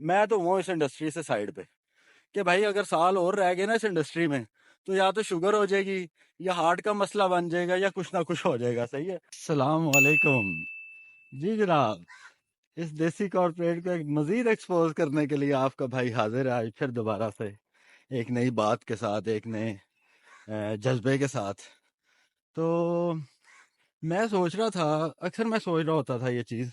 मैं तो हूँ इस इंडस्ट्री से साइड पे कि भाई अगर साल और रह गए ना इस इंडस्ट्री में तो या तो शुगर हो जाएगी या हार्ट का मसला बन जाएगा या कुछ ना कुछ हो जाएगा। सही है। अस्सलाम वालेकुम। जी जनाब। इस देसी कॉर्पोरेट को एक मजीद एक्सपोज करने के लिए आपका भाई हाजिर है आज फिर दोबारा से एक नई बात के साथ, एक नए जज्बे के साथ। तो मैं सोच रहा था, अक्सर मैं सोच रहा होता था ये चीज़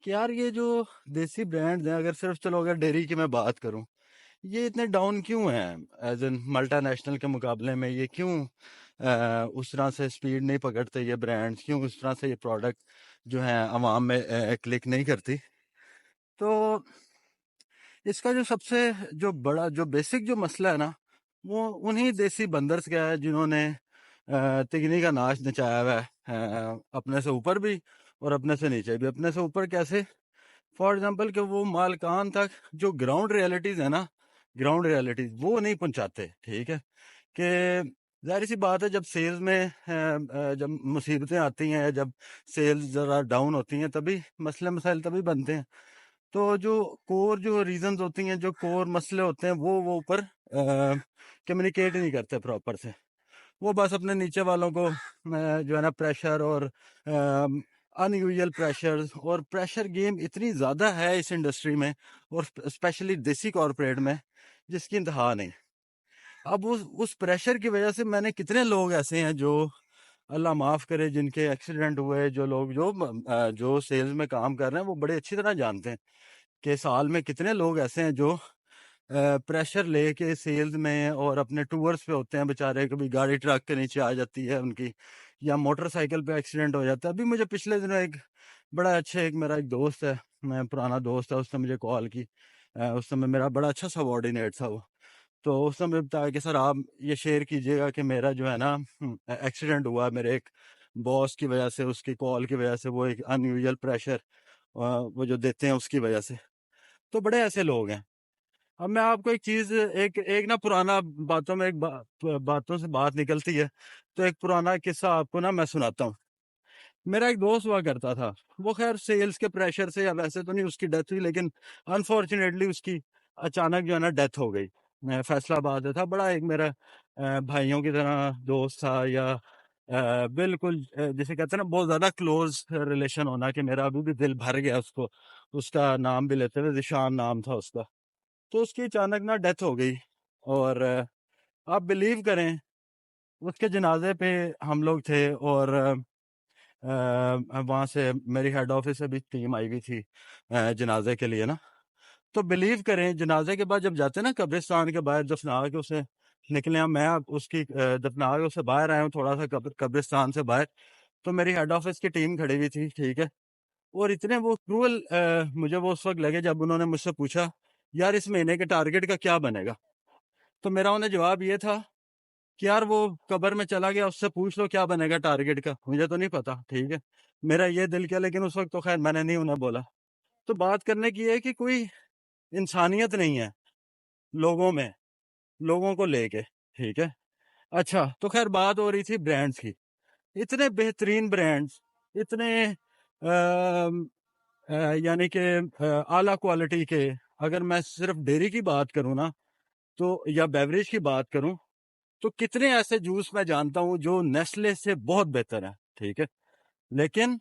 कि यार ये जो देसी ब्रांड्स हैं, अगर सिर्फ चलो अगर डेयरी की मैं बात करूं, ये इतने डाउन क्यों हैं एज एन मल्टानेशनल के मुकाबले में? ये क्यों उस तरह से स्पीड नहीं पकड़ते ये ब्रांड्स? क्यों उस तरह से ये प्रोडक्ट जो है आवाम में क्लिक नहीं करती? तो इसका जो सबसे जो बड़ा जो बेसिक जो मसला है ना, वो उन्हीं देसी बंदर्स का है जिन्होंने तिगनी का नाच नचाया हुआ है, अपने से ऊपर भी और अपने से नीचे भी। अपने से ऊपर कैसे? फॉर एग्जाम्पल कि वो मालकान तक जो ग्राउंड रियलिटीज़ है ना, ग्राउंड रियलिटीज़ वो नहीं पहुंचाते। ठीक है कि जाहिर सी बात है, जब सेल्स में जब मुसीबतें आती हैं, जब सेल्स ज़रा डाउन होती हैं, तभी मसले मसाइल तभी बनते हैं। तो जो कोर जो रीजंस होती हैं, जो कोर मसले होते हैं, वो ऊपर कम्युनिकेट नहीं करते प्रॉपर से। वो बस अपने नीचे वालों को जो है ना प्रेशर और अनयूजुअल प्रेशर, और प्रेशर गेम इतनी ज़्यादा है इस इंडस्ट्री में और स्पेशली देसी कॉरपोरेट में, जिसकी इंतहा नहीं। अब उस प्रेशर की वजह से मैंने कितने लोग ऐसे हैं जो अल्लाह माफ़ करे जिनके एक्सीडेंट हुए, जो लोग जो सेल्स में काम कर रहे हैं वो बड़े अच्छी तरह जानते हैं कि साल में कितने लोग ऐसे हैं जो प्रेशर लेके सेल्स में और अपने टूर्स पे होते हैं बेचारे। कभी गाड़ी ट्रक के नीचे आ जाती है उनकी, या मोटरसाइकिल पे एक्सीडेंट हो जाता है। अभी मुझे पिछले दिनों एक बड़ा अच्छा एक मेरा एक दोस्त है, मैं पुराना दोस्त है, उसने मुझे कॉल की। उस समय मेरा बड़ा अच्छा सबॉर्डिनेट था वो। तो उस समय बताया कि सर आप ये शेयर कीजिएगा कि मेरा जो है ना एक्सीडेंट हुआ मेरे एक बॉस की वजह से, उसकी कॉल की वजह से, वो एक अनयूजुअल प्रेशर वो जो देते हैं उसकी वजह से। तो बड़े ऐसे लोग हैं। अब मैं आपको एक चीज, एक एक ना पुराना बातों में बातों से बात निकलती है, तो एक पुराना किस्सा आपको ना मैं सुनाता हूँ। मेरा एक दोस्त हुआ करता था, वो खैर सेल्स के प्रेशर से या वैसे तो नहीं उसकी डेथ हुई, लेकिन अनफॉर्चुनेटली उसकी अचानक जो है ना डेथ हो गई। फैसलाबाद में था, बड़ा एक मेरा भाइयों की तरह दोस्त था, या बिल्कुल जिसे कहते हैं ना बहुत ज्यादा क्लोज रिलेशन होना, कि मेरा अभी भी दिल भर गया उसको। उसका नाम भी लेते हुए जिशान नाम था उसका। तो उसकी अचानक ना डेथ हो गई। और आप बिलीव करें, उसके जनाजे पे हम लोग थे, और वहाँ से मेरी हेड ऑफिस से भी टीम आई हुई थी जनाजे के लिए ना। तो बिलीव करें, जनाजे के बाद जब जाते हैं ना कब्रिस्तान के बाहर दफना के उसे निकले हम, मैं अब उसकी दफना के उसे बाहर आया हूँ थोड़ा सा कब्रिस्तान से बाहर। तो मेरी हेड ऑफिस की टीम खड़ी हुई थी। ठीक है। और इतने वो क्रूअल मुझे वो उस वक्त लगे जब उन्होंने मुझसे पूछा, यार इस महीने के टारगेट का क्या बनेगा? तो मेरा उन्हें जवाब ये था कि यार वो कब्र में चला गया, उससे पूछ लो क्या बनेगा टारगेट का, मुझे तो नहीं पता। ठीक है। मेरा ये दिल किया, लेकिन उस वक्त तो खैर मैंने नहीं उन्हें बोला। तो बात करने की है कि कोई इंसानियत नहीं है लोगों में, लोगों को लेके। ठीक है। अच्छा, तो खैर बात हो रही थी ब्रांड्स की। इतने बेहतरीन ब्रांड्स, इतने यानी कि आला क्वालिटी के। अगर मैं सिर्फ डेयरी की बात करूं ना, तो या बेवरेज की बात करूं, तो कितने ऐसे जूस मैं जानता हूं जो नेस्ले से बहुत बेहतर है। ठीक है। लेकिन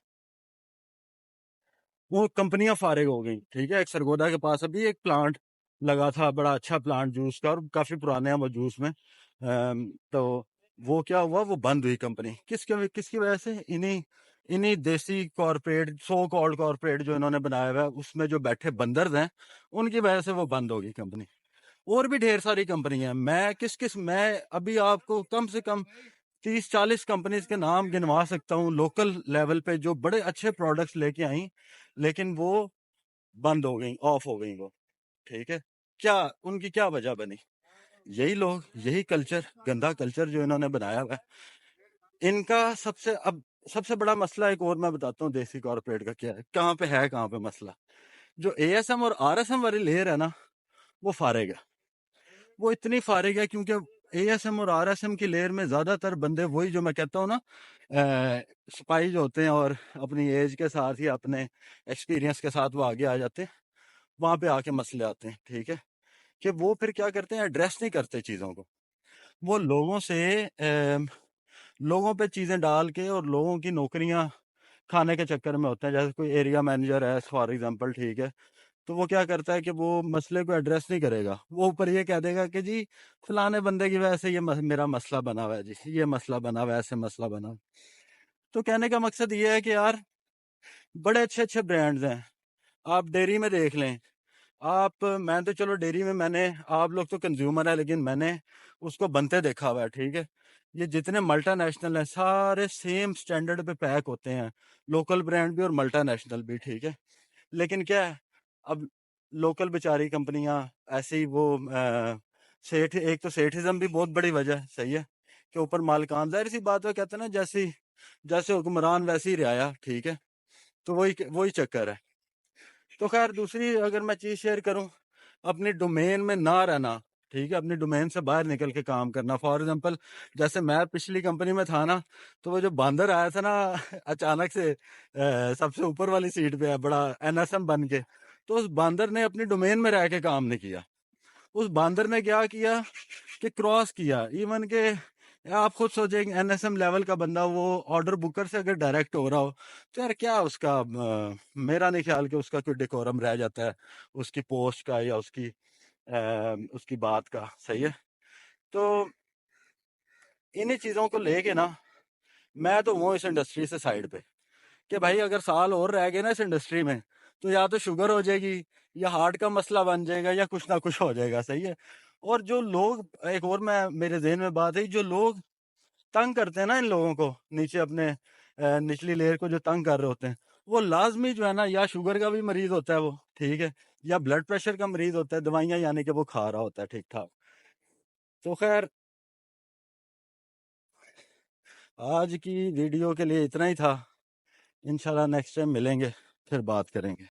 वो कंपनियां फारिग हो गई। ठीक है। एक सरगोदा के पास अभी एक प्लांट लगा था, बड़ा अच्छा प्लांट जूस का, और काफी पुराने हैं वो जूस में। तो वो क्या हुआ, वो बंद हुई कंपनी। किसकी वजह से? इन्हीं इन्हीं देसी कॉरपोरेट, सो कॉल्ड कॉरपोरेट जो इन्होंने बनाया हुआ है, उसमें जो बैठे बंदर्स हैं, उनकी वजह से वो बंद हो गई कंपनी। और भी ढेर सारी कंपनी है। मैं अभी आपको कम से कम 30-40 कंपनीज के नाम गिनवा सकता हूँ लोकल लेवल पे, जो बड़े अच्छे प्रोडक्ट्स लेके आई, लेकिन वो बंद हो गई, ऑफ हो गई वो। ठीक है। क्या उनकी क्या वजह बनी? यही लोग, यही कल्चर, गंदा कल्चर जो इन्होंने बनाया हुआ है इनका। सबसे बड़ा मसला एक और मैं बताता हूँ देसी कॉर्पोरेट का क्या है, कहाँ पे मसला। जो एएसएम और आरएसएम वाली लेयर है ना, वो फारेग है। वो इतनी फारिग है क्योंकि एएसएम और आरएसएम की लेयर में ज्यादातर बंदे वही जो मैं कहता हूँ ना, स्पाइज होते हैं, और अपनी एज के साथ या अपने एक्सपीरियंस के साथ वो आगे आ जाते हैं। वहां पे आके मसले आते हैं, ठीक है। कि वो फिर क्या करते हैं, एड्रेस नहीं करते चीज़ों को। वो लोगों से लोगों पे चीज़ें डाल के और लोगों की नौकरियां खाने के चक्कर में होते हैं। जैसे कोई एरिया मैनेजर है फॉर एग्जांपल, ठीक है, तो वो क्या करता है कि वो मसले को एड्रेस नहीं करेगा। वो ऊपर ये कह देगा कि जी फलाने बंदे की वजह से ये मेरा मसला बना हुआ है, जी ये मसला बना हुआ है, ऐसे मसला बना हुआ है। तो कहने का मकसद ये है कि यार बड़े अच्छे अच्छे ब्रांड्स हैं। आप डेयरी में देख लें, आप मैं तो चलो डेयरी में मैंने, आप लोग तो कंज्यूमर है लेकिन मैंने उसको बनते देखा हुआ है, ठीक है। ये जितने मल्टानेशनल हैं सारे सेम स्टैंडर्ड पे पैक होते हैं, लोकल ब्रांड भी और मल्टानेशनल भी, ठीक है। लेकिन क्या है, अब लोकल बेचारी कंपनियां ऐसे ही वो सेठ, एक तो सेठिज्म भी बहुत बड़ी वजह है, सही है, के ऊपर मालिकान, जाहिर सी बात है, कहते हैं ना जैसी जैसे हुक्मरान वैसी रियाया, ठीक है। तो वही वही चक्कर है। तो खैर दूसरी अगर मैं चीज़ शेयर करूं, अपनी डोमेन में ना रहना, ठीक है, अपनी डोमेन से बाहर निकल के काम करना। फॉर एग्जांपल जैसे मैं पिछली कंपनी में था ना, तो वो जो बंदर आया था ना अचानक से सबसे ऊपर वाली सीट पे है, बड़ा एनएसएम बन के, तो उस बंदर ने अपनी डोमेन में रह के काम नहीं किया। उस बंदर ने क्या किया कि क्रॉस किया, इवन के आप खुद सोचेंगे एनएसएम लेवल का बंदा वो ऑर्डर बुकर से अगर डायरेक्ट हो रहा हो, तो यार क्या उसका मेरा नहीं ख्याल कि उसका कोई डेकोरम रह जाता है उसकी पोस्ट का या उसकी बात का, सही है। तो इन्हीं चीज़ों को लेके ना मैं तो हूँ इस इंडस्ट्री से साइड पे, कि भाई अगर साल और रह गए ना इस इंडस्ट्री में, तो या तो शुगर हो जाएगी या हार्ट का मसला बन जाएगा या कुछ ना कुछ हो जाएगा, सही है। और जो लोग, एक और मैं मेरे जहन में बात है, जो लोग तंग करते हैं ना इन लोगों को, नीचे अपने निचली लेयर को जो तंग कर रहे होते हैं, वो लाजमी जो है ना, या शुगर का भी मरीज होता है वो, ठीक है, या ब्लड प्रेशर का मरीज होता है, दवाइयां यानी कि वो खा रहा होता है ठीक ठाक। तो खैर आज की वीडियो के लिए इतना ही था। इंशाल्लाह नेक्स्ट टाइम मिलेंगे, फिर बात करेंगे।